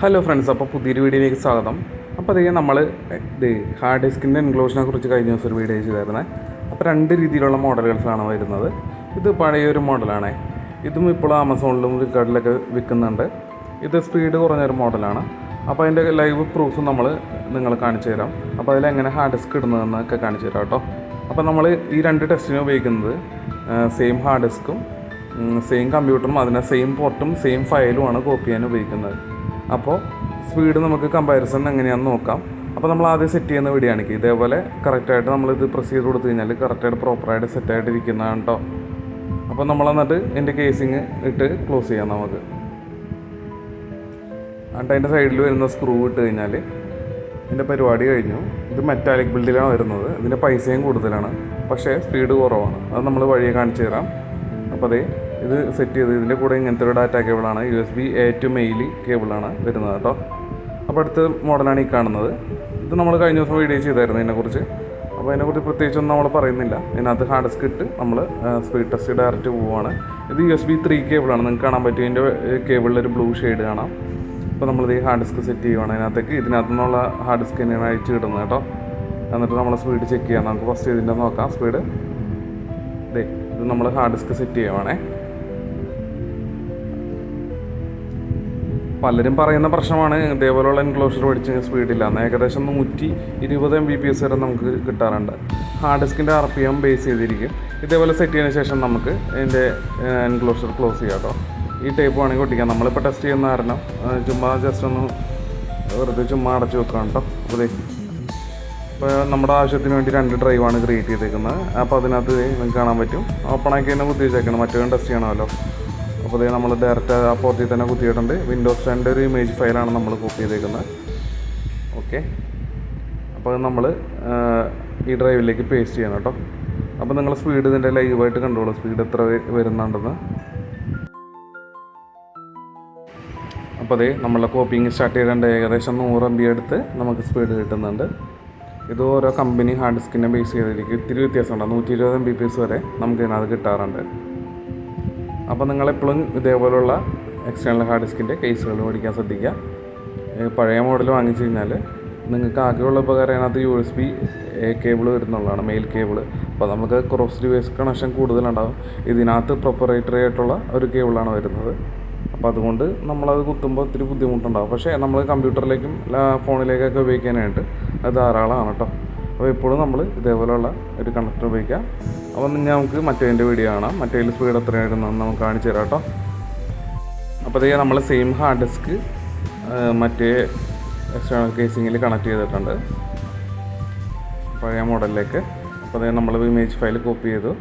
Hello friends, അപ്പോൾ പുതിയൊരു വീഡിയോയിലേക്ക് സ്വാഗതം. അപ്പോൾ അതേ നമ്മൾ ഹാർഡ് ഡിസ്കിൻ്റെ എൻക്ലോഷനെ കുറിച്ച് കഴിഞ്ഞ ദിവസം ഒരു വീഡിയോ ചെയ്തായിരുന്നത്. അപ്പോൾ രണ്ട് രീതിയിലുള്ള മോഡലുകൾസാണ് വരുന്നത്. ഇത് പഴയൊരു മോഡലാണ്. ഇതും ഇപ്പോൾ ആമസോണിലും ഫ്ലിപ്കാർട്ടിലൊക്കെ വിൽക്കുന്നുണ്ട്. ഇത് സ്പീഡ് കുറഞ്ഞൊരു മോഡലാണ്. അപ്പോൾ അതിൻ്റെ ലൈവ് പ്രൂഫ് നിങ്ങൾ കാണിച്ചു തരാം. അപ്പോൾ അതിലെങ്ങനെ ഹാർഡ് ഡിസ്ക് ഇടുന്നതെന്നൊക്കെ കാണിച്ചു തരാം കേട്ടോ. അപ്പോൾ നമ്മൾ ഈ രണ്ട് ടെസ്റ്റിന് ഉപയോഗിക്കുന്നത് സെയിം ഹാർഡ് ഡിസ്കും സെയിം കമ്പ്യൂട്ടറും അതിനെ സെയിം പോർട്ടും സെയിം ഫയലുമാണ് കോപ്പി ചെയ്യാൻ ഉപയോഗിക്കുന്നത്. അപ്പോൾ സ്പീഡ് നമുക്ക് കമ്പാരിസൺ എങ്ങനെയാണെന്ന് നോക്കാം. അപ്പോൾ നമ്മൾ ആദ്യം സെറ്റ് ചെയ്യുന്ന വീഡിയോ ആണെങ്കിൽ ഇതേപോലെ കറക്റ്റായിട്ട് നമ്മളിത് പ്രസ് ചെയ്ത് കൊടുത്തു കഴിഞ്ഞാൽ കറക്റ്റായിട്ട് പ്രോപ്പറായിട്ട് സെറ്റായിട്ട് ഇരിക്കുന്നതാണ് കേട്ടോ. അപ്പോൾ നമ്മൾ എന്നിട്ട് ഇതിൻ്റെ കേസിങ് ഇട്ട് ക്ലോസ് ചെയ്യാം നമുക്ക്. എന്നിട്ട് അതിൻ്റെ സൈഡിൽ വരുന്ന സ്ക്രൂ ഇട്ട് കഴിഞ്ഞാൽ ഇതിൻ്റെ പരിപാടി കഴിഞ്ഞു. ഇത് മെറ്റാലിക് ബിൽഡിലാണ് വരുന്നത്. ഇതിൻ്റെ പൈസയും കൂടുതലാണ്, പക്ഷേ സ്പീഡ് കുറവാണ്. അത് നമ്മൾ വഴിയെ കാണിച്ചു തരാം. അപ്പോൾ അതേ ഇത് സെറ്റ് ചെയ്ത് ഇതിൻ്റെ കൂടെ ഇങ്ങനത്തെ ഒരു ഡാറ്റ കേബിളാണ്, USB A to മെയിൽ കേബിളാണ് വരുന്നത് കേട്ടോ. അപ്പോൾ അടുത്ത മോഡലാണ് ഈ കാണുന്നത്. ഇത് നമ്മൾ കഴിഞ്ഞ ദിവസം വീഡിയോ ചെയ്തായിരുന്നു ഇതിനെക്കുറിച്ച്. അപ്പോൾ അതിനെക്കുറിച്ച് പ്രത്യേകിച്ചൊന്നും നമ്മൾ പറയുന്നില്ല. ഇതിനകത്ത് ഹാർഡ് ഡിസ്ക് ഇട്ട് നമ്മൾ സ്പീഡ് ടെസ്റ്റ് ഡയറക്റ്റ് പോവുകയാണ്. ഇത് USB 3 കേബിളാണ്. നിങ്ങൾക്ക് കാണാൻ പറ്റും, ഇതിൻ്റെ കേബിളിലൊരു ബ്ലൂ ഷെയ്ഡ് കാണാം. അപ്പോൾ നമ്മളിത് ഹാർഡ് ഡിസ്ക് സെറ്റ് ചെയ്യുകയാണ്. ഇതിനകത്തു നിന്നുള്ള ഹാർഡ് ഡിസ്ക് തന്നെയാണ് അഴിച്ച് കിട്ടുന്നത് കേട്ടോ. എന്നിട്ട് നമ്മൾ സ്പീഡ് ചെക്ക് ചെയ്യാം. നമുക്ക് ഫസ്റ്റ് ഇതിൻ്റെ നോക്കാം സ്പീഡ്. ഇത് നമ്മൾ ഹാർഡ് ഡിസ്ക് സെറ്റ് ചെയ്യുവാണേ. പലരും പറയുന്ന പ്രശ്നമാണ് ഇതേപോലെയുള്ള എൻക്ലോഷർ മേടിച്ച് സ്പീഡില്ല. ഏകദേശം 120 Mbps വരെ നമുക്ക് കിട്ടാറുണ്ട്. ഹാർഡ് ഡിസ്കിൻ്റെ RPM ബേസ് ചെയ്തിരിക്കും. ഇതേപോലെ സെറ്റ് ചെയ്തതിന് ശേഷം നമുക്ക് ഇതിൻ്റെ എൻക്ലോഷർ ക്ലോസ് ചെയ്യാം കേട്ടോ. ഈ ടൈപ്പ് വേണമെങ്കിൽ ഒട്ടിക്കാം. നമ്മളിപ്പോൾ ടെസ്റ്റ് ചെയ്യുന്ന കാരണം ചുമ്മാ ജസ്റ്റ് ഒന്ന് വെറുതെ ചുമ്മാ അടച്ചു വെക്കാം കേട്ടോ. അപ്പോൾ നമ്മുടെ ആവശ്യത്തിന് വേണ്ടി 2 ഡ്രൈവാണ് ക്രിയേറ്റ് ചെയ്തേക്കുന്നത്. അപ്പോൾ അതിനകത്ത് നിങ്ങൾക്ക് കാണാൻ പറ്റും. ഓപ്പണാക്കി തന്നെ കുത്തി വെച്ചേക്കണം, മറ്റേ ടെസ്റ്റ് ചെയ്യണമല്ലോ. അപ്പോൾ അതേ നമ്മൾ ഡയറക്റ്റ് ആ പോർട്ടിൽ തന്നെ കുത്തിയിട്ടുണ്ട്. വിൻഡോസ് 10 ഒരു ഇമേജ് ഫയലാണ് നമ്മൾ കോപ്പി ചെയ്തേക്കുന്നത്. ഓക്കെ, അപ്പോൾ നമ്മൾ ഈ ഡ്രൈവിലേക്ക് പേസ്റ്റ് ചെയ്യണം കേട്ടോ. അപ്പോൾ നിങ്ങൾ സ്പീഡ് ഇതിൻ്റെ ലൈവായിട്ട് കണ്ടോളൂ, സ്പീഡ് എത്ര വരുന്നുണ്ടെന്ന്. അപ്പോൾ അതേ നമ്മളെ കോപ്പിങ് സ്റ്റാർട്ട് ചെയ്തിട്ടുണ്ട്. ഏകദേശം 100 MB അടുത്ത് നമുക്ക് സ്പീഡ് കിട്ടുന്നുണ്ട്. ഇത് ഓരോ കമ്പനി ഹാർഡ് ഡിസ്കിനെ ബേസ് ചെയ്തിരിക്കും. ഇത്തിരി വ്യത്യാസമുണ്ട്. 120 Mbps വരെ നമുക്ക് ഇതിനകത്ത് കിട്ടാറുണ്ട്. അപ്പോൾ നിങ്ങളെപ്പോഴും ഇതേപോലുള്ള എക്സ്റ്റേണൽ ഹാർഡ് ഡിസ്കിൻ്റെ കേസുകൾ മേടിക്കാൻ ശ്രദ്ധിക്കുക. പഴയ മോഡൽ വാങ്ങിച്ചു കഴിഞ്ഞാൽ നിങ്ങൾക്ക് ആകെയുള്ള ഉപകാരം അതിനകത്ത് USB A കേബിൾ വരുന്നുള്ളതാണ്, മെയിൽ കേബിൾ. അപ്പോൾ നമുക്ക് ക്രോസ് ഡിവൈസ് കണക്ഷൻ കൂടുതലുണ്ടാകും. ഇതിനകത്ത് പ്രൊപ്പറേറ്ററി ആയിട്ടുള്ള ഒരു കേബിളാണ് വരുന്നത്. അപ്പോൾ അതുകൊണ്ട് നമ്മളത് കുത്തുമ്പോൾ ഒത്തിരി ബുദ്ധിമുട്ടുണ്ടാകും. പക്ഷേ നമ്മൾ കമ്പ്യൂട്ടറിലേക്കും ഫോണിലേക്കൊക്കെ ഉപയോഗിക്കാനായിട്ട് അത് ധാരാളമാണ് കേട്ടോ. അപ്പോൾ എപ്പോഴും നമ്മൾ ഇതേപോലെയുള്ള ഒരു കണക്ടർ ഉപയോഗിക്കാം. അപ്പോൾ നമുക്ക് മറ്റേതിൻ്റെ വീഡിയോ കാണാം. മറ്റേതിൽ സ്പീഡ് എത്രയായിരുന്നു നമുക്ക് കാണിച്ചു തരാം കേട്ടോ. അപ്പോൾ അതേ നമ്മൾ സെയിം ഹാർഡ് ഡിസ്ക് മറ്റേ എക്സ്റ്റേണൽ കേസിങ്ങിൽ കണക്ട് ചെയ്തിട്ടുണ്ട് പഴയ മോഡലിലേക്ക്. അപ്പോൾ അതേ നമ്മൾ ഇമേജ് ഫയൽ കോപ്പി ചെയ്തു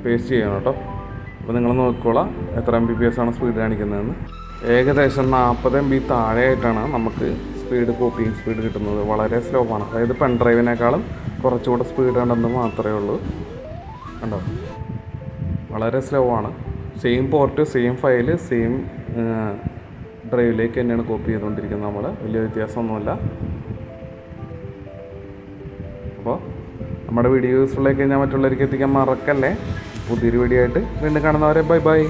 പേസ്റ്റ് ചെയ്യണം കേട്ടോ. അപ്പോൾ നിങ്ങൾ നോക്കിക്കോളാം എത്ര Mbps ആണ് സ്പീഡ് കാണിക്കുന്നതെന്ന്. ഏകദേശം 40 MB താഴെയായിട്ടാണ് നമുക്ക് സ്പീഡ് കിട്ടുന്നത്. വളരെ സ്ലോ ആണ്. അതായത് പെൻ ഡ്രൈവിനേക്കാളും കുറച്ചുകൂടെ സ്പീഡ് ഉണ്ടെന്ന് മാത്രമേ ഉള്ളൂ. കണ്ടോ, വളരെ സ്ലോ ആണ്. Same port, same file, same ഡ്രൈവിലേക്ക് തന്നെയാണ് കോപ്പി ചെയ്തുകൊണ്ടിരിക്കുന്നത് നമ്മൾ. വലിയ വ്യത്യാസമൊന്നുമില്ല. അപ്പോൾ നമ്മുടെ വീഡിയോ യൂസ്ഫുള്ളായി കഴിഞ്ഞാൽ മറ്റുള്ളവർക്ക് എത്തിക്കാൻ മറക്കല്ലേ. പുതിയൊരു വീഡിയോ ആയിട്ട് വീണ്ടും കാണുന്നവരെ ബൈ.